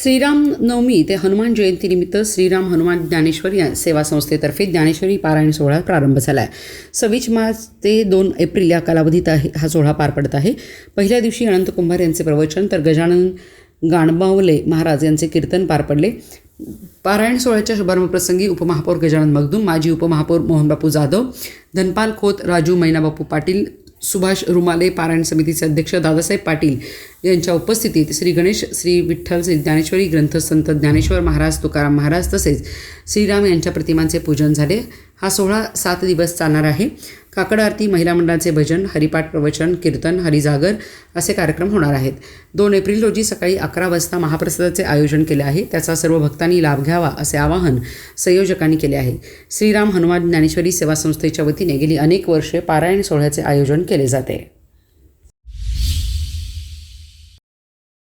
श्रीराम नवमी ते हनुमान जयंतीनिमित्त श्रीराम हनुमान ज्ञानेश्वरी सेवा संस्थेतर्फे ज्ञानेश्वरी पारायण सोहळा प्रारंभ झाला आहे. 26 मार्च ते 2 एप्रिल या कालावधीत हा सोहळा पार पडत आहे. पहिल्या दिवशी अनंत कुंभार यांचे प्रवचन तर गजानन गाणबावले महाराज यांचे कीर्तन पार पडले. पारायण सोहळ्याच्या शुभारंभप्रसंगी उपमहापौर गजानन मगदूम, माजी उपमहापौर मोहनबापू जाधव, धनपाल खोत, राजू मैनाबापू पाटील, सुभाष रुमाले, पारायण समितीचे अध्यक्ष दादासाहेब पाटील यांच्या उपस्थितीत श्री गणेश, श्री विठ्ठल, श्री ज्ञानेश्वरी ग्रंथसंत ज्ञानेश्वर महाराज, तुकाराम महाराज तसेच श्रीराम यांच्या प्रतिमांचे पूजन झाले. हा सोहळा 7 दिवस चालणार आहे. काकड आरती, महिला मंडळाचे भजन, हरिपाठ, प्रवचन, कीर्तन, हरिजागर असे कार्यक्रम होणार आहेत. 2 एप्रिल रोजी सकाळी 11 वाजता महाप्रसादाचे आयोजन केले आहे. त्याचा सर्व भक्तांनी लाभ घ्यावा असे आवाहन संयोजकांनी केले आहे. श्रीराम हनुमान ज्ञानेश्वरी सेवा संस्थेच्या वतीने गेली अनेक वर्षे पारायण सोहळ्याचे आयोजन केले जाते.